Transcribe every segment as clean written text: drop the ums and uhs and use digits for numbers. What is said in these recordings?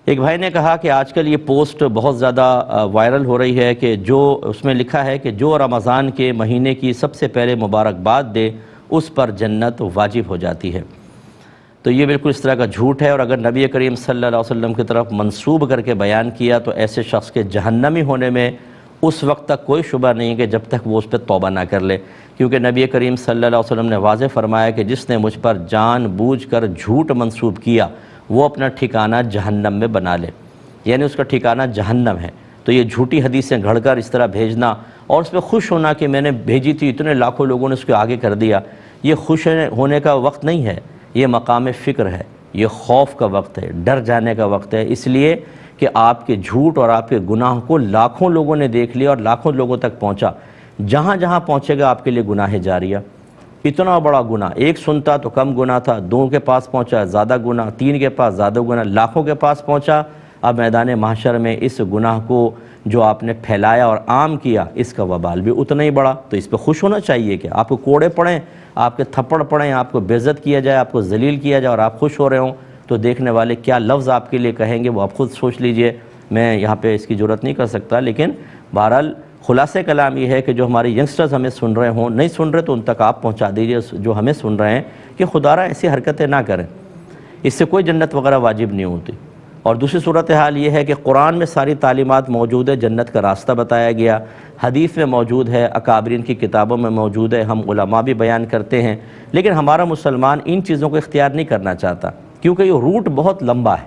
ایک بھائی نے کہا کہ آج کل یہ پوسٹ بہت زیادہ وائرل ہو رہی ہے کہ جو اس میں لکھا ہے کہ جو رمضان کے مہینے کی سب سے پہلے مبارکباد دے اس پر جنت واجب ہو جاتی ہے۔ تو یہ بالکل اس طرح کا جھوٹ ہے، اور اگر نبی کریم صلی اللہ علیہ وسلم کی طرف منسوب کر کے بیان کیا تو ایسے شخص کے جہنمی ہونے میں اس وقت تک کوئی شبہ نہیں کہ جب تک وہ اس پہ توبہ نہ کر لے، کیونکہ نبی کریم صلی اللہ علیہ وسلم نے واضح فرمایا کہ جس نے مجھ پر جان بوجھ کر جھوٹ منسوب کیا وہ اپنا ٹھکانہ جہنم میں بنا لے، یعنی اس کا ٹھکانہ جہنم ہے۔ تو یہ جھوٹی حدیثیں گھڑ کر اس طرح بھیجنا اور اس پہ خوش ہونا کہ میں نے بھیجی تھی، اتنے لاکھوں لوگوں نے اس کو آگے کر دیا، یہ خوش ہونے کا وقت نہیں ہے، یہ مقام فکر ہے، یہ خوف کا وقت ہے، ڈر جانے کا وقت ہے، اس لیے کہ آپ کے جھوٹ اور آپ کے گناہ کو لاکھوں لوگوں نے دیکھ لیا اور لاکھوں لوگوں تک پہنچا، جہاں جہاں پہنچے گا آپ کے لیے گناہ جاریہ۔ اتنا بڑا گناہ، ایک سنتا تو کم گناہ تھا، دو کے پاس پہنچا زیادہ گناہ، تین کے پاس زیادہ گناہ، لاکھوں کے پاس پہنچا، اب میدان محشر میں اس گناہ کو جو آپ نے پھیلایا اور عام کیا اس کا وبال بھی اتنا ہی بڑا۔ تو اس پہ خوش ہونا چاہیے کہ آپ کو کوڑے پڑیں، آپ کے تھپڑ پڑیں، آپ کو بے عزت کیا جائے، آپ کو ذلیل کیا جائے اور آپ خوش ہو رہے ہوں، تو دیکھنے والے کیا لفظ آپ کے لیے کہیں گے وہ آپ خود سوچ لیجئے۔ میں یہاں پہ اس کی جرات نہیں کر سکتا، لیکن بہرحال خلاصہ کلام یہ ہے کہ جو ہماری ینگسٹرز ہمیں سن رہے ہوں، نہیں سن رہے تو ان تک آپ پہنچا دیجئے جو ہمیں سن رہے ہیں کہ خدا را ایسی حرکتیں نہ کریں، اس سے کوئی جنت وغیرہ واجب نہیں ہوتی۔ اور دوسری صورتحال یہ ہے کہ قرآن میں ساری تعلیمات موجود ہے، جنت کا راستہ بتایا گیا، حدیث میں موجود ہے، اکابرین کی کتابوں میں موجود ہے، ہم علماء بھی بیان کرتے ہیں، لیکن ہمارا مسلمان ان چیزوں کو اختیار نہیں کرنا چاہتا، کیونکہ یہ روٹ بہت لمبا ہے،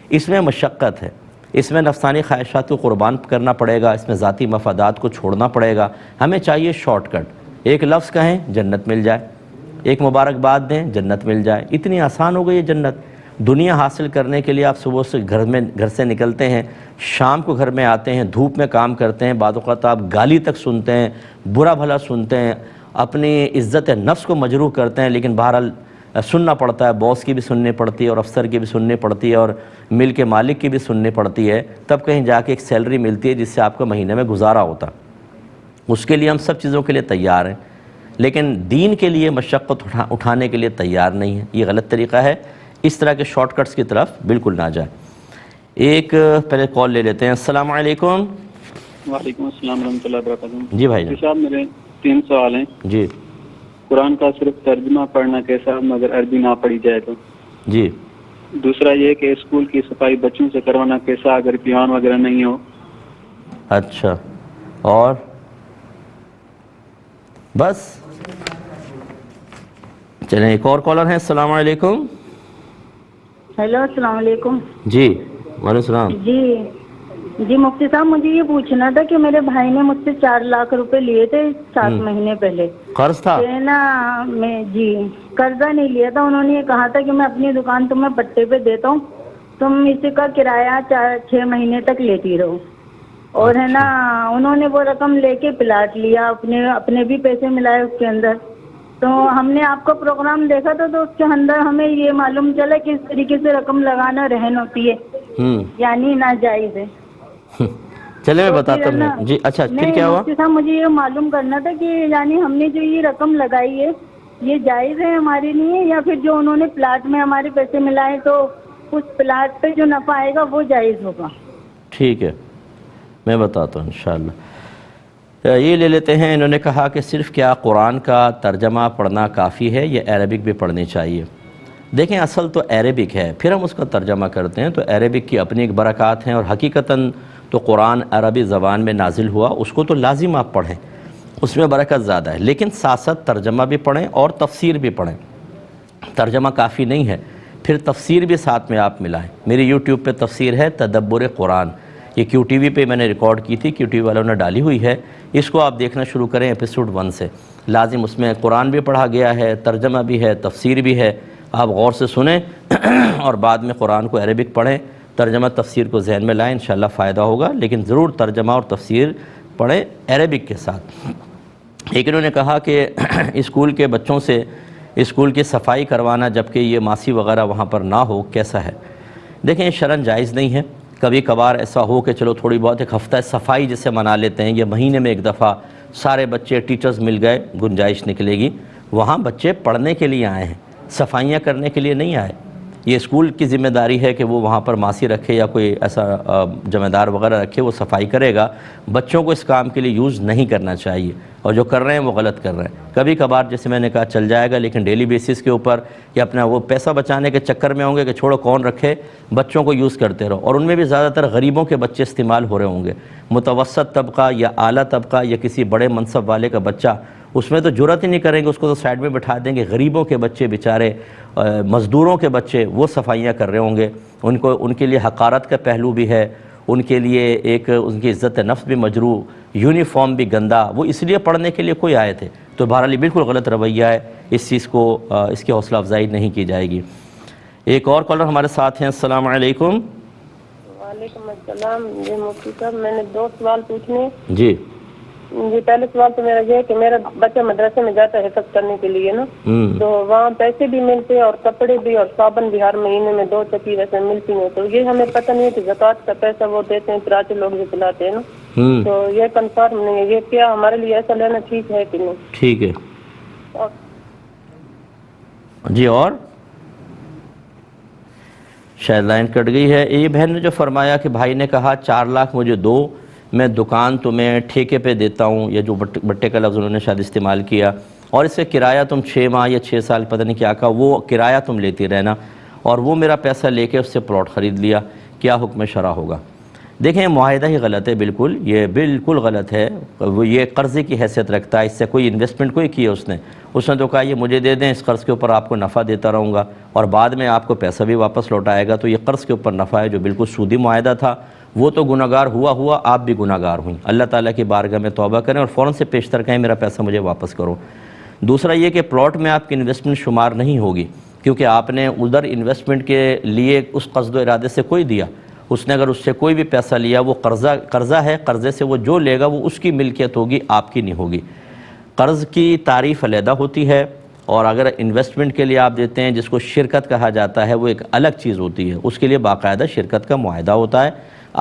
اس میں مشقت ہے، اس میں نفسانی خواہشات کو قربان کرنا پڑے گا، اس میں ذاتی مفادات کو چھوڑنا پڑے گا۔ ہمیں چاہیے شارٹ کٹ، ایک لفظ کہیں جنت مل جائے، ایک مبارکباد دیں جنت مل جائے، اتنی آسان ہو گئی ہے جنت۔ دنیا حاصل کرنے کے لیے آپ صبح سے گھر سے نکلتے ہیں، شام کو گھر میں آتے ہیں، دھوپ میں کام کرتے ہیں، بعض اوقات آپ گالی تک سنتے ہیں، برا بھلا سنتے ہیں، اپنی عزت نفس کو مجروح کرتے ہیں، لیکن بہرحال سننا پڑتا ہے، باس کی بھی سننی پڑتی ہے اور افسر کی بھی سننی پڑتی ہے اور مل کے مالک کی بھی سننی پڑتی ہے، تب کہیں جا کے ایک سیلری ملتی ہے جس سے آپ کا مہینے میں گزارا ہوتا۔ اس کے لیے ہم سب چیزوں کے لیے تیار ہیں، لیکن دین کے لیے مشقت اٹھانے کے لیے تیار نہیں ہے، یہ غلط طریقہ ہے۔ اس طرح کے شارٹ کٹس کی طرف بالکل نہ جائیں۔ ایک پہلے کال لے لیتے ہیں۔ السلام علیکم۔ وعلیکم السلام ورحمۃ اللہ وبرکاتہ۔ جی بھائی جان۔ صاحب میرے 3 سوال ہیں۔ جی۔ قرآن کا صرف ترجمہ پڑھنا کیسا مگر عربی نہ پڑھی جائے تو؟ جی۔ دوسرا یہ کہ اسکول کی صفائی بچوں سے کروانا کیسا اگر پیوان وغیرہ نہیں ہو؟ اچھا، اور بس چلیں ایک اور کالر ہیں۔ السلام علیکم۔ ہیلو، السلام علیکم۔ جی وعلیکم السلام۔ جی مفتی صاحب، مجھے یہ پوچھنا تھا کہ میرے بھائی نے مجھ سے 4 لاکھ روپے لیے تھے 7 مہینے پہلے۔ قرض تھا؟ جی قرضہ نہیں لیا تھا، انہوں نے یہ کہا تھا کہ میں اپنی دکان تمہیں پٹے پہ دیتا ہوں، تم اسی کا کرایہ 6 مہینے تک لیتی رہو، اور ہے نا انہوں نے وہ رقم لے کے پلاٹ لیا، اپنے بھی پیسے ملائے اس کے اندر۔ تو ہم نے آپ کا پروگرام دیکھا تھا تو اس کے اندر ہمیں یہ معلوم چلا کہ اس طریقے سے رقم لگانا رہن ہوتی ہے، یعنی ناجائز ہے۔ چلے میں بتاتا ہوں۔ جی اچھا، پھر کیا ہوا؟ صاحب مجھے یہ معلوم کرنا تھا کہ یعنی ہم نے جو یہ رقم لگائی ہے یہ جائز ہے ہمارے لیے، یا پھر جو انہوں نے پلاٹ میں ہمارے پیسے ملائے تو اس پلاٹ پہ جو نفع آئے گا وہ جائز ہوگا؟ ٹھیک ہے، میں بتاتا ہوں انشاءاللہ۔ یہ لے لیتے ہیں، انہوں نے کہا کہ صرف کیا قرآن کا ترجمہ پڑھنا کافی ہے یا عربک بھی پڑھنی چاہیے؟ دیکھیں اصل تو عربک ہے، پھر ہم اس کا ترجمہ کرتے ہیں، تو عربک کی اپنی ایک برکات ہیں، اور حقیقتاً تو قرآن عربی زبان میں نازل ہوا، اس کو تو لازم آپ پڑھیں، اس میں برکت زیادہ ہے، لیکن ساتھ ساتھ ترجمہ بھی پڑھیں اور تفسیر بھی پڑھیں۔ ترجمہ کافی نہیں ہے، پھر تفسیر بھی ساتھ میں آپ ملائیں۔ میری یوٹیوب پہ تفسیر ہے تدبر قرآن، یہ کیو ٹی وی پہ میں نے ریکارڈ کی تھی، کیو ٹی وی والوں نے ڈالی ہوئی ہے، اس کو آپ دیکھنا شروع کریں ایپیسوڈ 1 سے، لازم اس میں قرآن بھی پڑھا گیا ہے، ترجمہ بھی ہے، تفسیر بھی ہے، آپ غور سے سنیں اور بعد میں قرآن کو عربک پڑھیں، ترجمہ تفسیر کو ذہن میں لائیں، انشاءاللہ فائدہ ہوگا، لیکن ضرور ترجمہ اور تفسیر پڑھیں عربک کے ساتھ۔ ایک انہوں نے کہا کہ اسکول کے بچوں سے اسکول کی صفائی کروانا جبکہ یہ ماسی وغیرہ وہاں پر نہ ہو کیسا ہے؟ دیکھیں شرعاً جائز نہیں ہے، کبھی کبھار ایسا ہو کہ چلو تھوڑی بہت ایک ہفتہ صفائی جسے منا لیتے ہیں، یا مہینے میں ایک دفعہ سارے بچے ٹیچرز مل گئے، گنجائش نکلے گی، وہاں بچے پڑھنے کے لیے آئے ہیں، صفائیاں کرنے کے لیے نہیں آئے، یہ اسکول کی ذمہ داری ہے کہ وہ وہاں پر ماسی رکھے یا کوئی ایسا ذمہ دار وغیرہ رکھے، وہ صفائی کرے گا. بچوں کو اس کام کے لیے یوز نہیں کرنا چاہیے، اور جو کر رہے ہیں وہ غلط کر رہے ہیں. کبھی کبھار جیسے میں نے کہا چل جائے گا، لیکن ڈیلی بیسس کے اوپر یا اپنا وہ پیسہ بچانے کے چکر میں ہوں گے کہ چھوڑو کون رکھے، بچوں کو یوز کرتے رہو. اور ان میں بھی زیادہ تر غریبوں کے بچے استعمال ہو رہے ہوں گے. متوسط طبقہ یا اعلیٰ طبقہ یا کسی بڑے منصب والے کا بچہ اس میں تو جرات ہی نہیں کریں گے، اس کو تو سائڈ میں بٹھا دیں گے. غریبوں کے بچے بیچارے، مزدوروں کے بچے، وہ صفائیاں کر رہے ہوں گے. ان کے لیے حقارت کا پہلو بھی ہے، ان کے لیے ایک ان کی عزت نفس بھی مجروح، یونیفارم بھی گندا. وہ اس لیے پڑھنے کے لیے کوئی آئے تھے. تو بہرحال بالکل غلط رویہ ہے، اس چیز کو اس کی حوصلہ افزائی نہیں کی جائے گی. ایک اور کالر ہمارے ساتھ ہیں. السلام علیکم. وعلیکم السلام. جی مفتی صاحب، میں نے 2 سوال پوچھنے. جی پہلے سوال تو میرا یہ ہے کہ میرا بچہ مدرسے میں جاتا ہے حفظ کرنے کے لیے نا، تو وہاں پیسے بھی ملتے ہیں اور کپڑے بھی اور صابن بھی ہر مہینے میں 2 چکی ویسے ملتی ہیں. تو یہ ہمیں پتہ نہیں ہے کہ زکوٰۃ کا پیسہ وہ دیتے ہیں پراچے لوگ جو چلاتے ہیں نا، تو یہ کنفرم نہیں ہے. یہ کیا ہمارے لیے ایسا لینا ٹھیک ہے کہ نہیں؟ ٹھیک ہے. جی اور شاید لائن کٹ گئی ہے. یہ بہن نے جو فرمایا کہ بھائی نے کہا 4 لاکھ مجھے دو، میں دکان تمہیں ٹھیکے پہ دیتا ہوں، یہ جو بٹے کا لفظ انہوں نے شاید استعمال کیا، اور اس سے کرایہ تم 6 ماہ یا 6 سال پتہ نہیں کیا کہا، وہ کرایہ تم لیتی رہنا، اور وہ میرا پیسہ لے کے اس سے پلاٹ خرید لیا، کیا حکم شرع ہوگا؟ دیکھیں معاہدہ ہی غلط ہے، بالکل یہ بالکل غلط ہے. وہ یہ قرضے کی حیثیت رکھتا ہے، اس سے کوئی انویسٹمنٹ کوئی کی ہے اس نے تو کہا یہ مجھے دے دیں، اس قرض کے اوپر آپ کو نفع دیتا رہوں گا اور بعد میں آپ کو پیسہ بھی واپس لوٹائے گا. تو یہ قرض کے اوپر نفع ہے جو بالکل سودی معاہدہ تھا. وہ تو گناہگار ہوا، آپ بھی گناہگار ہوئیں. اللہ تعالیٰ کی بارگاہ میں توبہ کریں اور فوراً سے پیشتر کہیں میرا پیسہ مجھے واپس کرو. دوسرا یہ کہ پلاٹ میں آپ کی انویسٹمنٹ شمار نہیں ہوگی، کیونکہ آپ نے ادھر انویسٹمنٹ کے لیے اس قصد و ارادے سے کوئی دیا. اس نے اگر اس سے کوئی بھی پیسہ لیا، وہ قرضہ ہے، قرضے سے وہ جو لے گا وہ اس کی ملکیت ہوگی، آپ کی نہیں ہوگی. قرض کی تعریف علیحدہ ہوتی ہے، اور اگر انویسٹمنٹ کے لیے آپ دیتے ہیں جس کو شرکت کہا جاتا ہے، وہ ایک الگ چیز ہوتی ہے. اس کے لیے باقاعدہ شرکت کا معاہدہ ہوتا ہے.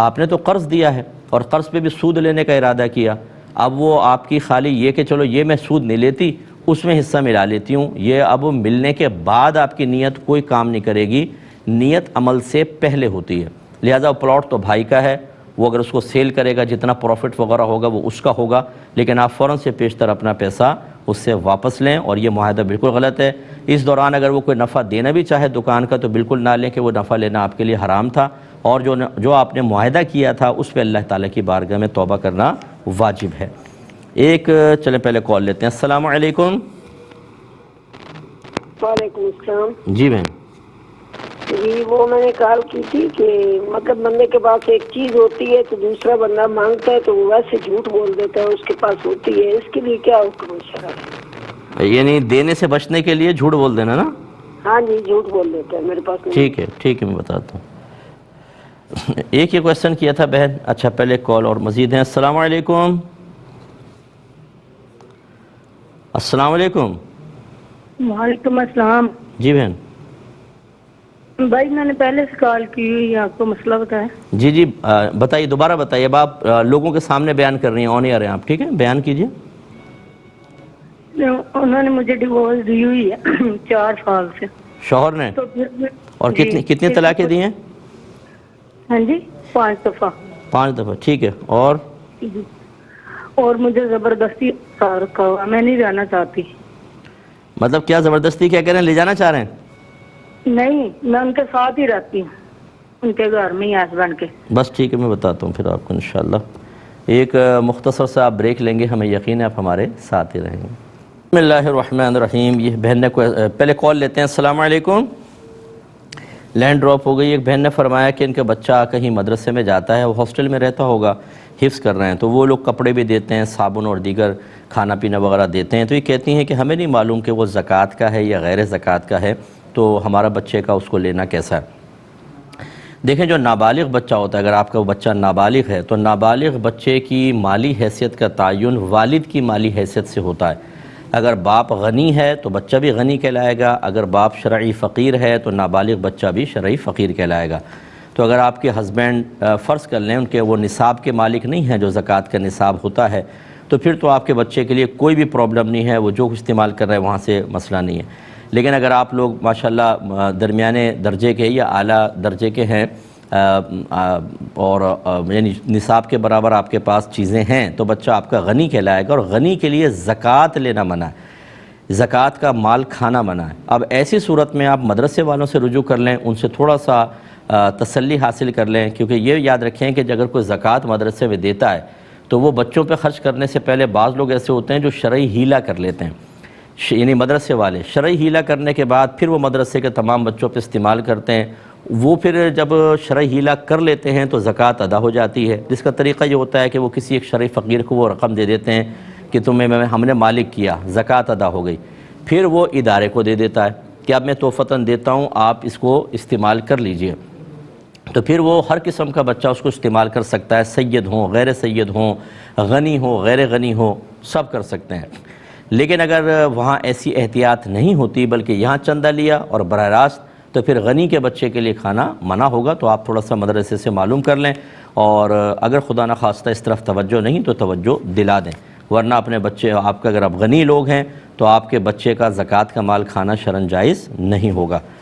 آپ نے تو قرض دیا ہے اور قرض پہ بھی سود لینے کا ارادہ کیا. اب وہ آپ کی خالی یہ کہ چلو یہ میں سود نہیں لیتی، اس میں حصہ ملا لیتی ہوں، یہ اب ملنے کے بعد آپ کی نیت کوئی کام نہیں کرے گی. نیت عمل سے پہلے ہوتی ہے. لہذا پلاٹ تو بھائی کا ہے، وہ اگر اس کو سیل کرے گا جتنا پروفٹ وغیرہ ہوگا وہ اس کا ہوگا، لیکن آپ فوراً سے پیشتر اپنا پیسہ اس سے واپس لیں. اور یہ معاہدہ بالکل غلط ہے. اس دوران اگر وہ کوئی نفع دینا بھی چاہے دکان کا تو بالکل نہ لیں کہ وہ نفع لینا آپ کے لیے حرام تھا، اور جو آپ نے معاہدہ کیا تھا اس پہ اللہ تعالیٰ کی بارگاہ میں توبہ کرنا واجب ہے. ایک چلیں پہلے کال لیتے ہیں. السلام علیکم. وعلیکم السلام. جی بہن. جی وہ میں نے کال کی تھی کہ مطلب بندے کے پاس ایک چیز ہوتی ہے تو دوسرا بندہ مانگتا ہے تو وہ ویسے جھوٹ بول دیتا ہے اس کے پاس ہوتی ہے، اس کے لیے کیا حکم شرع ہے؟ یعنی دینے سے بچنے کے لیے جھوٹ بول دینا نا؟ ہاں جی جھوٹ بول دیتا ہے، میرے پاس نہیں. ٹھیک ہے میں بتاتا ہوں. ایک یہ کویسچن کیا تھا بہن. اچھا پہلے کال اور مزید ہیں. السلام علیکم. السلام علیکم. وعلیکم السلام. جی بہن. بھائی میں نے پہلے سے کال کی ہوئی، آپ کو مسئلہ بتایا. جی بتائیے، دوبارہ بتائیے. اب آپ لوگوں کے سامنے بیان کر رہی ہیں، آن ایئر ہیں آپ، ٹھیک ہے بیان کیجئے. انہوں نے مجھے ڈیورس دی ہوئی ہے 4 سال سے. شوہر نے؟ تو پھر اور کتنی طلاقیں دی ہیں؟ ہاں جی 5 دفعہ. 5 دفعہ، ٹھیک ہے. اور مجھے زبردستی رکھا ہوا، میں نہیں رہنا چاہتی. مطلب کیا زبردستی کیا کہہ رہے ہیں، لے جانا چاہ رہے ہیں؟ نہیں، میں ان کے ساتھ ہی رہتی ہوں، ان کے گھر میں ہی ہسبینڈ کے. بس ٹھیک ہے میں بتاتا ہوں پھر آپ کو انشاءاللہ. ایک مختصر سا آپ بریک لیں گے، ہمیں یقین ہے آپ ہمارے ساتھ ہی رہیں گے. بسم اللہ الرحمن الرحیم. یہ بہن نے پہلے کال لیتے ہیں. السلام علیکم. لینڈ ڈراپ ہو گئی. ایک بہن نے فرمایا کہ ان کا بچہ کہیں مدرسے میں جاتا ہے، وہ ہاسٹل میں رہتا ہوگا، حفظ کر رہے ہیں، تو وہ لوگ کپڑے بھی دیتے ہیں، صابن اور دیگر کھانا پینا وغیرہ دیتے ہیں. تو یہ کہتی ہیں کہ ہمیں نہیں معلوم کہ وہ زکوٰۃ کا ہے یا غیر زکوٰۃ کا ہے، تو ہمارا بچے کا اس کو لینا کیسا ہے؟ دیکھیں جو نابالغ بچہ ہوتا ہے، اگر آپ کا بچہ نابالغ ہے تو نابالغ بچے کی مالی حیثیت کا تعین والد کی مالی حیثیت سے ہوتا ہے. اگر باپ غنی ہے تو بچہ بھی غنی کہلائے گا، اگر باپ شرعی فقیر ہے تو نابالغ بچہ بھی شرعی فقیر کہلائے گا. تو اگر آپ کے ہسبینڈ فرض کر لیں ان کے وہ نصاب کے مالک نہیں ہیں جو زکوٰۃ کا نصاب ہوتا ہے، تو پھر تو آپ کے بچے کے لیے کوئی بھی پرابلم نہیں ہے، وہ جو استعمال کر رہے ہیں وہاں سے مسئلہ نہیں ہے. لیکن اگر آپ لوگ ماشاءاللہ درمیانے درجے کے یا اعلیٰ درجے کے ہیں اور یعنی نصاب کے برابر آپ کے پاس چیزیں ہیں تو بچہ آپ کا غنی کہلائے گا، اور غنی کے لیے زکوٰۃ لینا منع ہے، زکوٰۃ کا مال کھانا منع ہے۔ اب ایسی صورت میں آپ مدرسے والوں سے رجوع کر لیں، ان سے تھوڑا سا تسلی حاصل کر لیں، کیونکہ یہ یاد رکھیں کہ اگر کوئی زکوٰۃ مدرسے میں دیتا ہے تو وہ بچوں پہ خرچ کرنے سے پہلے بعض لوگ ایسے ہوتے ہیں جو شرعی ہیلہ کر لیتے ہیں، یعنی مدرسے والے شرعی ہیلہ کرنے کے بعد پھر وہ مدرسے کے تمام بچوں پہ استعمال کرتے ہیں۔ وہ پھر جب شرعی ہیلہ کر لیتے ہیں تو زکوٰۃ ادا ہو جاتی ہے، جس کا طریقہ یہ ہوتا ہے کہ وہ کسی ایک شرعی فقیر کو وہ رقم دے دیتے ہیں کہ ہم نے مالک کیا، زکوٰۃ ادا ہو گئی، پھر وہ ادارے کو دے دیتا ہے کہ اب میں توفتاً دیتا ہوں، آپ اس کو استعمال کر لیجئے، تو پھر وہ ہر قسم کا بچہ اس کو استعمال کر سکتا ہے، سید ہوں، غیر سید ہوں، غنی ہو، غیر غنی ہو، سب کر سکتے ہیں۔ لیکن اگر وہاں ایسی احتیاط نہیں ہوتی بلکہ یہاں چندہ لیا اور براہ راست، تو پھر غنی کے بچے کے لیے کھانا منع ہوگا، تو آپ تھوڑا سا مدرسے سے معلوم کر لیں، اور اگر خدا نخواستہ اس طرف توجہ نہیں تو توجہ دلا دیں، ورنہ اپنے بچے آپ کا اگر آپ غنی لوگ ہیں تو آپ کے بچے کا زکوٰۃ کا مال کھانا شرعاً جائز نہیں ہوگا۔